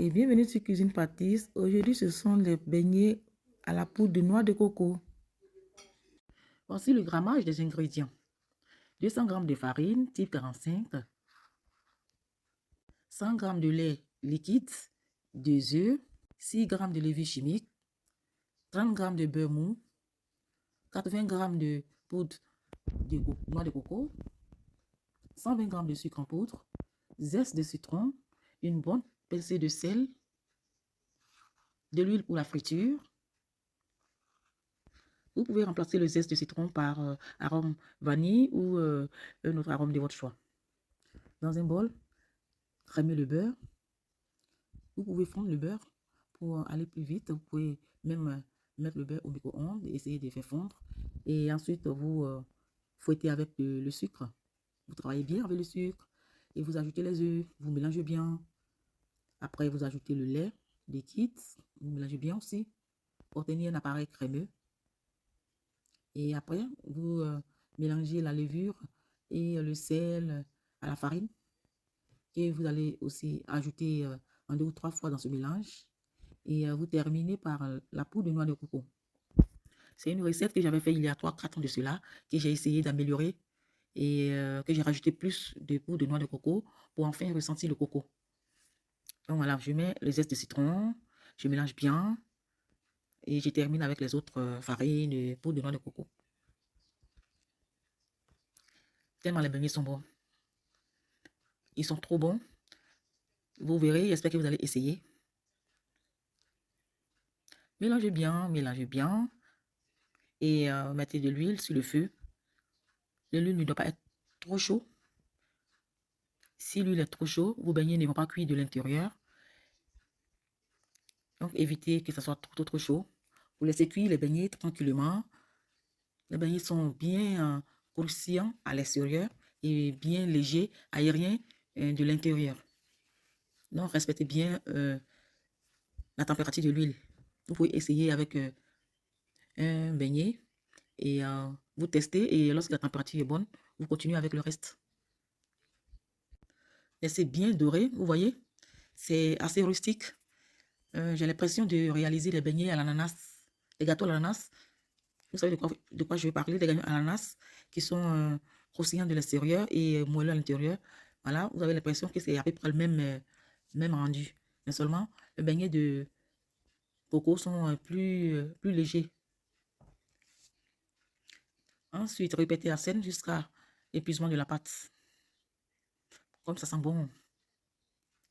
et bienvenue sur Cuisine Pâtisse. Aujourd'hui, ce sont les beignets à la poudre de noix de coco. Voici le grammage des ingrédients. 200 g de farine type 45, 100 g de lait liquide, 2 œufs, 6 g de levure chimique, 30 g de beurre mou, 80 g de poudre de noix de coco, 120 g de sucre en poudre, zeste de citron, une bonne pincée de sel, de l'huile pour la friture. Vous pouvez remplacer le zeste de citron par arôme vanille ou un autre arôme de votre choix. Dans un bol, crémez le beurre. Vous pouvez fondre le beurre pour aller plus vite. Vous pouvez même mettre le beurre au micro-ondes et essayer de le faire fondre. Et ensuite, vous fouettez avec le sucre. Vous travaillez bien avec le sucre et vous ajoutez les œufs. Vous mélangez bien. Après, vous ajoutez le lait liquide. Vous mélangez bien aussi pour obtenir un appareil crémeux. Et après, vous mélangez la levure et le sel à la farine. Et vous allez aussi ajouter en 2 ou 3 fois dans ce mélange. Et vous terminez par la poudre de noix de coco. C'est une recette que j'avais faite il y a 3-4 ans de cela, que j'ai essayé d'améliorer et que j'ai rajouté plus de poudre de noix de coco pour enfin ressentir le coco. Donc voilà, je mets le zeste de citron, je mélange bien et je termine avec les autres farines et poudre de noix de coco. Tellement les beignets sont bons. Ils sont trop bons. Vous verrez, j'espère que vous allez essayer. Mélangez bien et mettez de l'huile sur le feu. L'huile ne doit pas être trop chaud. Si l'huile est trop chaude, vos beignets ne vont pas cuire de l'intérieur. Donc évitez que ça soit trop chaud. Vous laissez cuire les beignets tranquillement. Les beignets sont bien croustillants à l'extérieur et bien légers, aériens de l'intérieur. Donc respectez bien la température de l'huile. Vous pouvez essayer avec un beignet et vous testez et lorsque la température est bonne, vous continuez avec le reste. Laissez bien dorer, vous voyez, c'est assez rustique. J'ai l'impression de réaliser les beignets à l'ananas, les gâteaux à l'ananas. Vous savez de quoi je vais parler, des gâteaux à l'ananas qui sont croustillants de l'extérieur et moelleux à l'intérieur. Voilà, vous avez l'impression que c'est à peu près le même rendu. Mais seulement, les beignets de coco sont plus légers. Ensuite, répétez la scène jusqu'à l'épuisement de la pâte. Comme ça sent bon.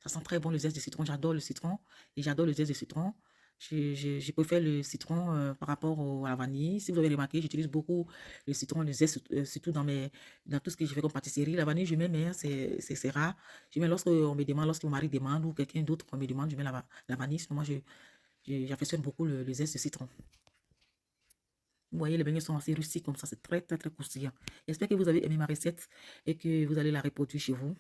Ça sent très bon le zeste de citron. J'adore le citron et j'adore le zeste de citron. Je préfère le citron par rapport à la vanille. Si vous avez remarqué, j'utilise beaucoup le citron, le zeste, surtout dans tout ce que je fais comme pâtisserie. La vanille, je mets, mais c'est rare. Je mets lorsque on me demande, lorsque mon mari demande ou quelqu'un d'autre me demande, je mets la vanille. Sinon, moi, j'affectionne beaucoup le zeste de citron. Vous voyez, les beignets sont assez rustiques comme ça. C'est très croustillant. J'espère que vous avez aimé ma recette et que vous allez la reproduire chez vous.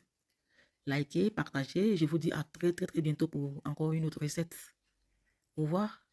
Likez, partagez. Je vous dis à très bientôt pour encore une autre recette. Au revoir.